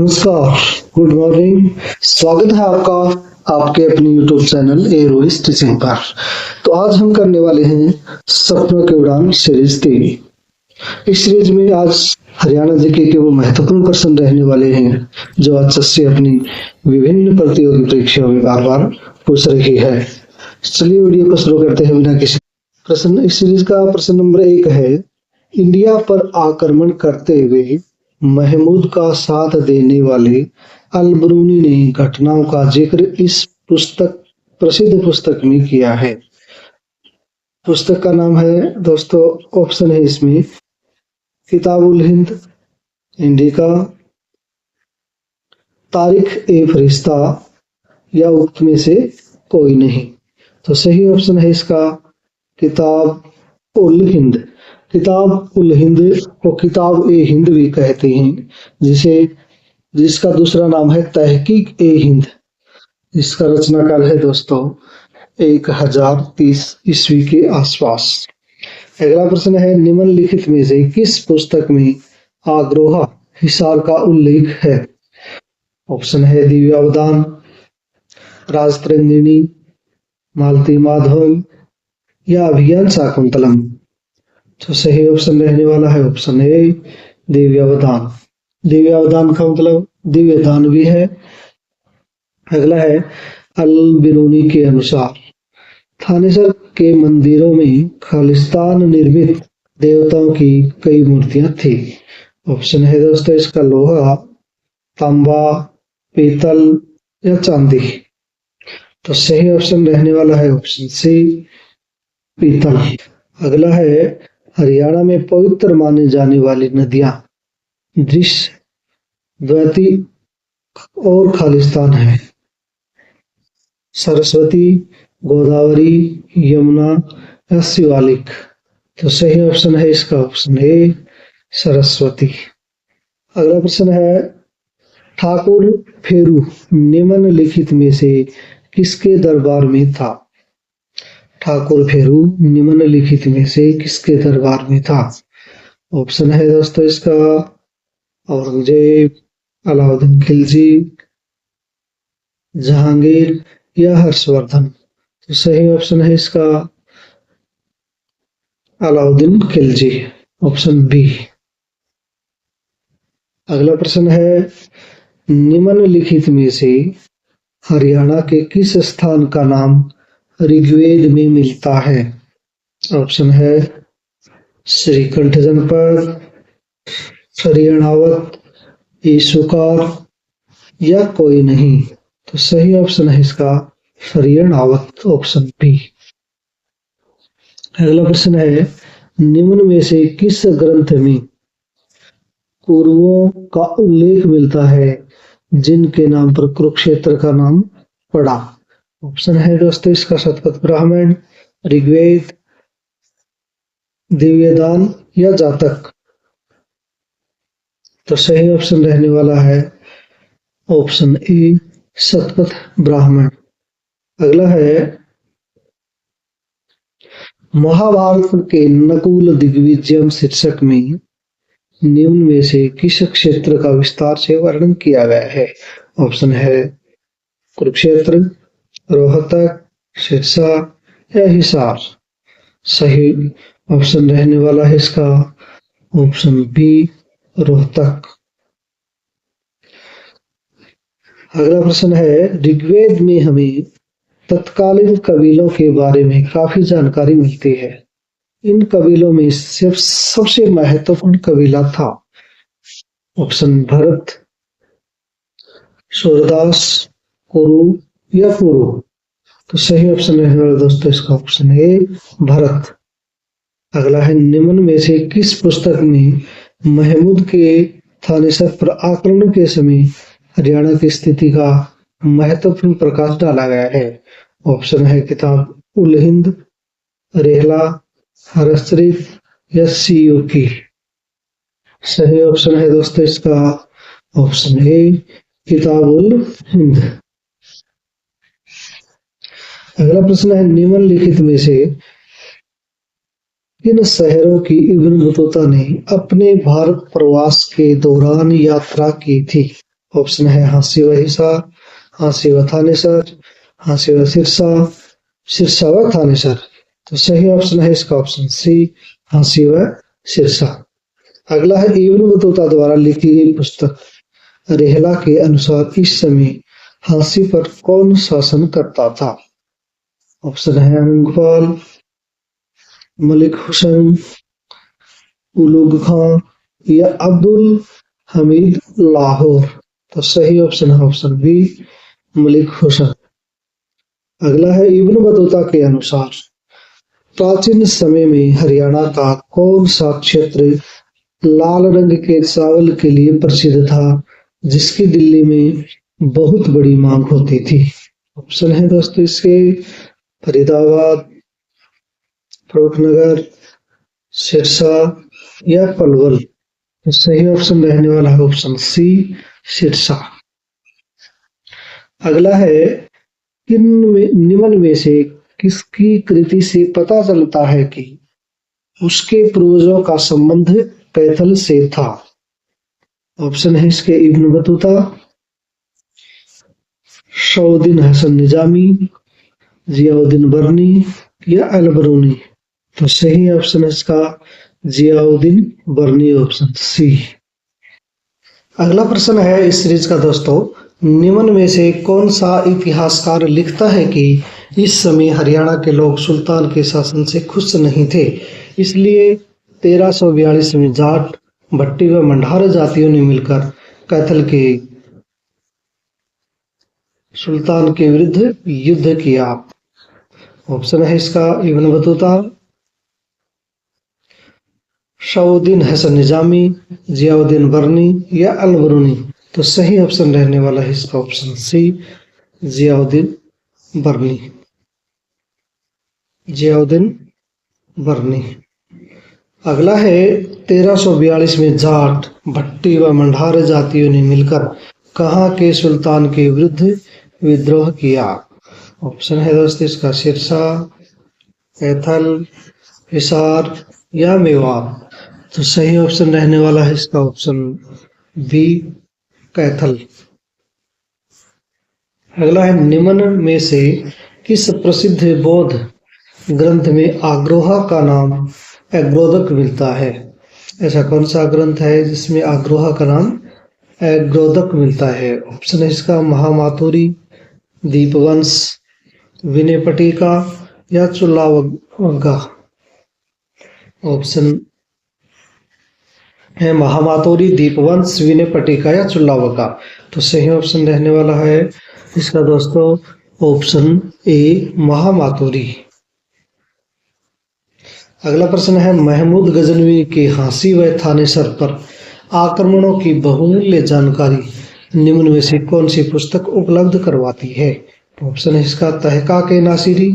नमस्कार, good morning. स्वागत है आपका आपके अपने YouTube चैनल ए रोइस टीचिंग पर। तो आज हम करने वाले हैं सपनों की उड़ान सीरीज 3। इस सीरीज में आज हरियाणा जीके के वो महत्वपूर्ण प्रश्न रहने वाले हैं जो आज से अपनी विभिन्न प्रतियोगी परीक्षाओं में बार बार पूछ रही है। चलिए वीडियो को शुरू करते हैं बिना किसी प्रश्न। इस सीरीज का प्रश्न नंबर 1 है, इंडिया पर आक्रमण करते हुए महमूद का साथ देने वाले अल-बरूनी ने घटनाओं का जिक्र इस प्रसिद्ध पुस्तक में किया है। पुस्तक का नाम है दोस्तों, ऑप्शन है इसमें किताबुल हिंद, इंडिका, तारिख-ए-फरिश्ता या उक्त में से कोई नहीं। तो सही ऑप्शन है इसका किताब उल हिंद। किताब उल हिंद को किताब ए हिंद भी कहते हैं, जिसका दूसरा नाम है तहकीक ए हिंद। इसका रचनाकाल है दोस्तों 1030 ईस्वी के आसपास। अगला प्रश्न है, निम्नलिखित में से किस पुस्तक में आग्रोहा हिसार का उल्लेख है? ऑप्शन है दिव्यावदान, राजतरंगिणी, मालती माधव या अभिज्ञान शाकुंतलम। तो सही ऑप्शन रहने वाला है ऑप्शन ए दिव्यावदान। दिव्यावदान का मतलब दिव्यदान भी है। अगला है, अल-बिरूनी के अनुसार थानेसर के मंदिरों में खालिस्तान निर्मित देवताओं की कई मूर्तियां थी। ऑप्शन है दोस्तों इसका लोहा, तांबा, पीतल या चांदी। तो सही ऑप्शन रहने वाला है ऑप्शन सी पीतल। अगला है, हरियाणा में पवित्र माने जाने वाली नदियां दृश्य, द्वैती और खालिस्तान है। सरस्वती, गोदावरी, यमुना या शिवालिक। तो सही ऑप्शन है इसका ऑप्शन ए सरस्वती। अगला प्रश्न है, ठाकुर फेरू निम्नलिखित में से किसके दरबार में था? ठाकुर फेरू निम्नलिखित में से किसके दरबार में था? ऑप्शन है दोस्तों इसका औरंगजेब, अलाउद्दीन खिलजी, जहांगीर या हर्षवर्धन। तो सही ऑप्शन है इसका अलाउद्दीन खिलजी, ऑप्शन बी। अगला प्रश्न है, निम्नलिखित में से हरियाणा के किस स्थान का नाम ऋग्वेद में मिलता है? ऑप्शन है श्रीकंठ जनपद, हरियाणावत, ईसुकार या कोई नहीं। तो सही ऑप्शन है इसका हरियाणावत, ऑप्शन बी। अगला प्रश्न है, निम्न में से किस ग्रंथ में कुरुओं का उल्लेख मिलता है जिनके नाम पर कुरुक्षेत्र का नाम पड़ा? ऑप्शन है दोस्तों इसका शतपथ ब्राह्मण, ऋग्वेद, दिव्यदान या जातक। तो सही ऑप्शन रहने वाला है ऑप्शन ए शतपथ ब्राह्मण। अगला है, महाभारत के नकुल दिग्विजयम शीर्षक में निम्न में से किस क्षेत्र का विस्तार से वर्णन किया गया है? ऑप्शन है कुरुक्षेत्र, रोहतक, सिरसा या हिसार। सही ऑप्शन रहने वाला है इसका ऑप्शन बी रोहतक। अगला प्रश्न है, ऋग्वेद में हमें तत्कालीन कबीलों के बारे में काफी जानकारी मिलती है। इन कबीलों में सबसे महत्वपूर्ण कबीला था? ऑप्शन भरत, सूरदास, कुरु या पुरु। तो सही ऑप्शन रहने वाला दोस्तों इसका ऑप्शन है भरत। अगला है, निम्न में से किस पुस्तक में महमूद के थानेसर पर आक्रमण के समय हरियाणा की स्थिति का महत्वपूर्ण प्रकाश डाला गया है? ऑप्शन है किताब उल हिंद, रेहला, हरशरीफ या सीयू की। सही ऑप्शन है दोस्तों इसका ऑप्शन ए किताब उल हिंद। अगला प्रश्न है, निम्नलिखित में से किन शहरों की इब्न बतूता ने अपने भारत प्रवास के दौरान यात्रा की थी? ऑप्शन है हांसी व हिसार, हांसी व थानेसर, हांसी व सिरसा, सिरसा व थानेसर। तो सही ऑप्शन है इसका ऑप्शन सी, हांसी व सिरसा। अगला है इब्न बतूता द्वारा लिखी गई पुस्तक रेहला के अनुसार इस समय हांसी पर कौन शासन करता था? ऑप्शन है अंगपाल, मलिक हुसैन, उलुग खां या अब्दुल हमीद लाहौर। तो सही ऑप्शन है ऑप्शन बी, मलिक हुसैन। अगला है इब्न बतूता के अनुसार प्राचीन समय में हरियाणा का कौन सा क्षेत्र लाल रंग के चावल के लिए प्रसिद्ध था, जिसकी दिल्ली में बहुत बड़ी मांग होती थी? ऑप्शन है दोस्तों इसके फरीदाबाद, फरूखनगर, सिरसा या पलवल। तो सही ऑप्शन रहने वाला है ऑप्शन सी, सिरसा। अगला है निम्न में से किसकी कृति से पता चलता है कि उसके पूर्वजों का संबंध कैथल से था? ऑप्शन है इसके इब्न बतूता, शौद्दीन हसन निजामी, जियाउद्दीन बर्नी या अलबरूनी। तो सही ऑप्शन है इसका जियाउद्दीन बर्नी, ऑप्शन सी। अगला प्रश्न है इस सीरीज का दोस्तों, निम्न में से कौन सा इतिहासकार लिखता है कि इस समय हरियाणा के लोग सुल्तान के शासन से खुश नहीं थे, इसलिए 1342 में जाट, भट्टी व मंडार जातियों ने मिलकर कैथल के सुल्तान के विरुद्ध युद्ध किया? ऑप्शन है इसका इब्न बतूता, शौद्दीन हसन निजामी, जियाउद्दीन बर्नी या अलबरूनी। तो सही ऑप्शन रहने वाला है इसका ऑप्शन सी, जियाउद्दीन बर्नी, जियाउद्दीन बर्नी। अगला है 1342 में जाट, भट्टी व मंडार जातियों ने मिलकर कहाँ के सुल्तान के विरुद्ध विद्रोह किया? ऑप्शन है दोस्तों इसका सिरसा, कैथल, हिसार या मेवात। तो सही ऑप्शन रहने वाला है इसका ऑप्शन बी, कैथल। अगला है निम्न में से किस प्रसिद्ध बौद्ध ग्रंथ में आग्रोहा का नाम एग्रोदक मिलता है? ऐसा कौन सा ग्रंथ है जिसमें आग्रोहा का नाम एग्रोदक मिलता है? ऑप्शन है इसका महामातुरी, दीपवंश, विनय पटिका या चुल्लावग्गा। ऑप्शन है महामातुरी, दीपवंश, विनय पटिका या चुल्लावग्गा। तो सही ऑप्शन रहने वाला है इसका दोस्तों ऑप्शन ए, महामातुरी। अगला प्रश्न है महमूद गजनवी के हांसी व थानेसर पर आक्रमणों की बहुमूल्य जानकारी निम्न में से कौन सी पुस्तक उपलब्ध करवाती है? ऑप्शन है इसका तहक़ीक़ नासिरी,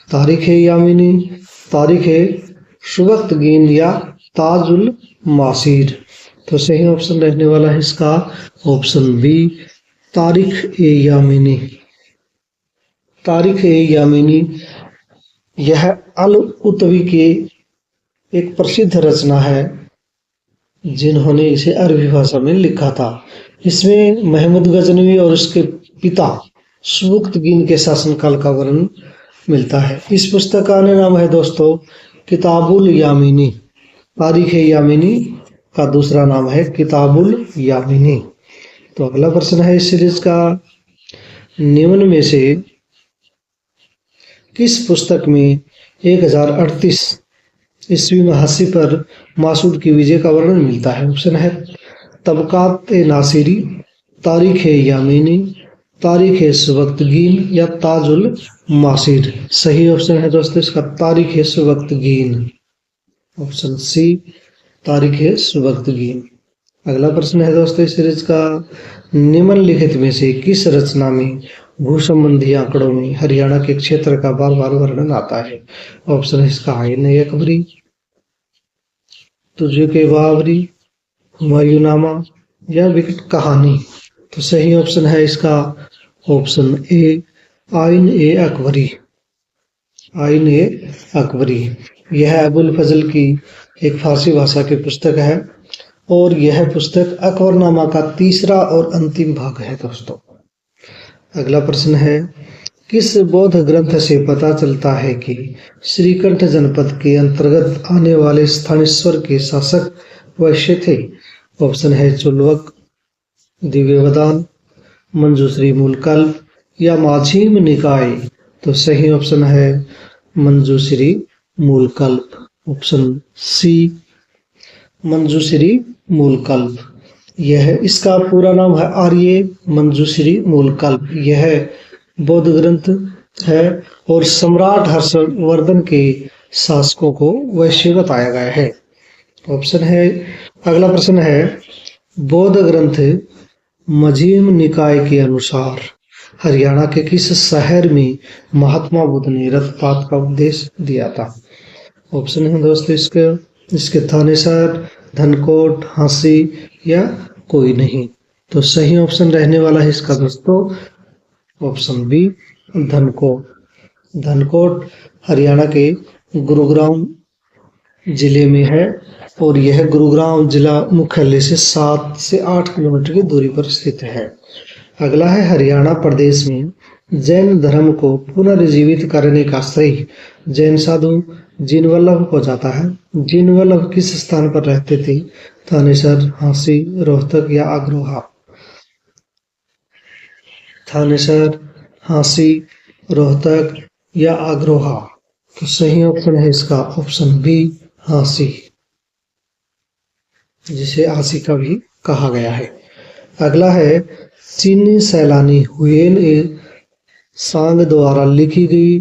तारीख़ यामिनी, तारीख़ सुबक्तगीन या ताजुल मासीर। तो सही ऑप्शन रहने वाला है इसका ऑप्शन बी, तारीख़ यामिनी, तारीख़ यामिनी। यह अल उतवी की एक प्रसिद्ध रचना है जिन्होंने इसे अरबी भाषा में लिखा था। इसमें महमूद गजनवी और उसके पिता सुबक्तगीन के शासनकाल का वर्णन मिलता है। इस पुस्तक का अन्य नाम है दोस्तों किताबुल यामिनी। तारीख़ यामिनी का दूसरा नाम है किताबुल यामिनी। तो अगला प्रश्न है इस सीरीज का, निम्न में से किस पुस्तक में 1038 ईस्वी में हांसी पर मासूद की विजय का वर्णन मिलता है? ऑप्शन है तबक़ात नासिरी, तारीख़ यामिनी, तारीख़ सुबक्तगीन या ताजुल मासीर। सही ऑप्शन है दोस्तों इसका तारीख़ सुबक्तगीन, ऑप्शन सी, तारीख़ सुबक्तगीन। अगला प्रश्न है दोस्तों इस सीरीज का, निम्नलिखित में से किस रचना में भू संबंधी आंकड़ों में हरियाणा के क्षेत्र का बार बार वर्णन आता है? ऑप्शन है इसका आईने अकबरी, तुजुके बाबरी, हुमायूंनामा या विकट कहानी। तो सही ऑप्शन है इसका ऑप्शन ए, आइन ए अकबरी, आइन ए अकबरी। यह अबुल फजल की एक फारसी भाषा की पुस्तक है और यह पुस्तक अकबरनामा का तीसरा और अंतिम भाग है दोस्तों। अगला प्रश्न है, किस बौद्ध ग्रंथ से पता चलता है कि श्रीकंठ जनपद के अंतर्गत आने वाले स्थानेश्वर के शासक वैश्य थे? ऑप्शन है चुल्वक, दिव्यवदान, मंजूश्री मूलकल्प या माझीम निकाय। तो सही ऑप्शन है मंजूश्री मूलकल्प, ऑप्शन सी मंजूश्री मूलकल्प। यह इसका पूरा नाम है आर्य मंजूश्री मूलकल्प। यह बौद्ध ग्रंथ है और सम्राट हर्षवर्धन के शासकों को वैश्य बताया गया है। ऑप्शन है, अगला प्रश्न है, बौद्ध ग्रंथ मजीम निकाय के अनुसार हरियाणा के किस शहर में महात्मा बुद्ध ने रथपात का उपदेश दिया था? ऑप्शन है दोस्तों इसके थानेसर, धनकोट, हांसी या कोई नहीं। तो सही ऑप्शन रहने वाला है इसका दोस्तों ऑप्शन बी धनकोट। धनकोट हरियाणा के गुरुग्राम जिले में है और यह गुरुग्राम जिला मुख्यालय से 7 से 8 किलोमीटर की दूरी पर स्थित है। अगला है, हरियाणा प्रदेश में जैन धर्म को पुनर्जीवित करने का श्रेय जैन साधु जिनवल्लभ को जाता है। जिनवल्लभ किस स्थान पर रहते थे? थानेसर, हांसी, रोहतक या अग्रोहा। थानेसर, हांसी, रोहतक या अग्रोहा। तो सही ऑप्शन है इसका ऑप्शन बी हांसी, जिसे हांसी का भी कहा गया है। अगला है, चीनी सैलानी हुयेन ए सांग द्वारा लिखी गई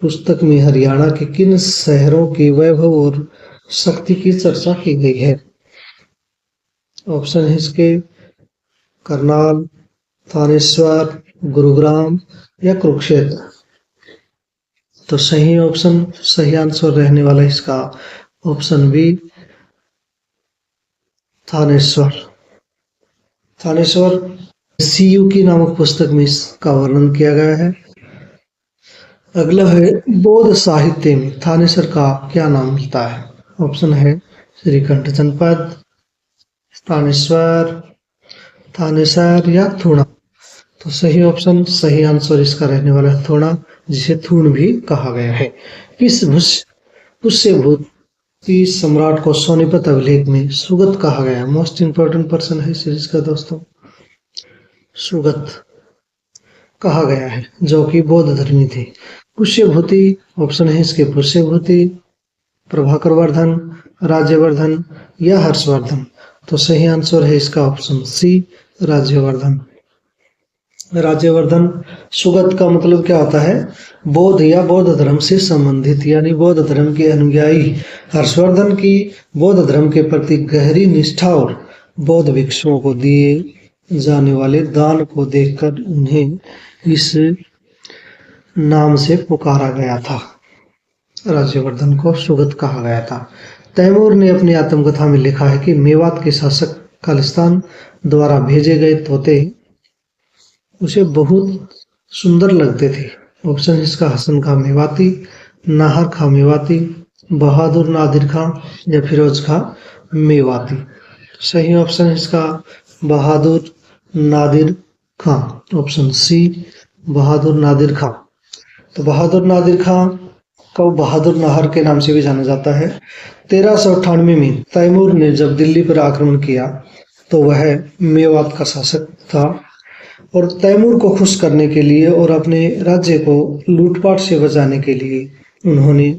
पुस्तक में हरियाणा के किन शहरों के वैभव और शक्ति की चर्चा की गई है? ऑप्शन है इसके करनाल, थानेश्वर, गुरुग्राम या कुरुक्षेत्र। तो सही आंसर रहने वाला इसका ऑप्शन बी थानेश्वर। थानेश्वर सीयू की नामक पुस्तक में इसका वर्णन किया गया है। अगला है, बौद्ध साहित्य में थानेश्वर का क्या नाम मिलता है? ऑप्शन है श्रीकंठ जनपद, थानेश्वर, थानेसर या थूणा। तो सही आंसर इसका रहने वाला है थूणा, जिसे थूण भी कहा गया है। किस पुष्यभूति सम्राट को सोनीपत अभिलेख में सुगत कहा गया है? मोस्ट इंपोर्टेंट पर्सन है सीरीज का दोस्तों। सुगत कहा गया है जो कि बौद्ध धर्मी थे। पुष्यभूति ऑप्शन है इसके पुष्यभूति, प्रभाकर वर्धन, राज्यवर्धन या हर्षवर्धन। तो सही आंसर है इसका ऑप्शन सी राज्यवर्धन। राज्यवर्धन सुगत का मतलब क्या होता है? बौद्ध या बौद्ध धर्म से संबंधित, यानी बौद्ध धर्म के अनुयायी। हर्षवर्धन की बौद्ध धर्म के प्रति गहरी निष्ठा और बौद्ध भिक्षुओं को दिए जाने वाले दान को देखकर उन्हें इस नाम से पुकारा गया था। राज्यवर्धन को सुगत कहा गया था। तैमूर ने अपनी आत्मकथा में लिखा है कि मेवात के शासक खालिस्तान द्वारा भेजे गए तोते उसे बहुत सुंदर लगते थे। ऑप्शन इसका हसन खां मेवाती, नाहर खां मेवाती, बहादुर नादिर खां या फिरोज खां मेवाती। सही ऑप्शन इसका बहादुर नादिर खां, ऑप्शन सी बहादुर नादिर खां। तो बहादुर नादिर खां को बहादुर नाहर के नाम से भी जाना जाता है। 1398 में तैमूर ने जब दिल्ली पर आक्रमण किया तो वह मेवात का शासक था और तैमूर को खुश करने के लिए और अपने राज्य को लूटपाट से बचाने के लिए उन्होंने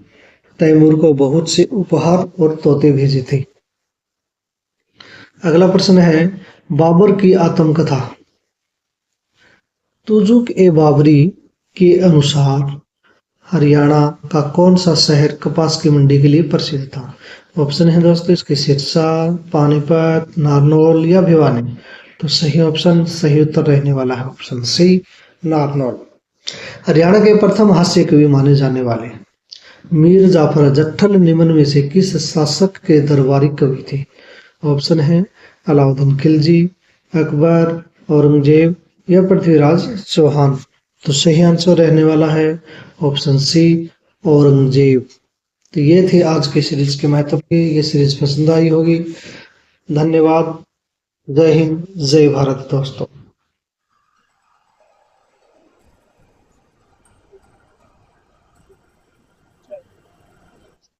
तैमूर को बहुत से उपहार और तोते भेजे थे। अगला प्रश्न है, बाबर की आत्मकथा तुजुक ए बाबरी के अनुसार हरियाणा का कौन सा शहर कपास की मंडी के लिए प्रसिद्ध था? ऑप्शन है दोस्तों इसके सिरसा, पानीपत, नारनौल या भिवानी। तो सही उत्तर रहने वाला है ऑप्शन सी नारनौल। हरियाणा के प्रथम हास्य कवि माने जाने वाले मीर जाफर जट्ठल निम्न में से किस शासक के दरबारी कवि थे? ऑप्शन है अलाउद्दीन खिलजी, अकबर, औरंगजेब या पृथ्वीराज चौहान। तो सही आंसर रहने वाला है ऑप्शन सी औरंगजेब। तो ये थे आज के सीरीज के महत्व के। ये सीरीज पसंद आई होगी धन्यवाद। जय हिंद, जय भारत दोस्तों।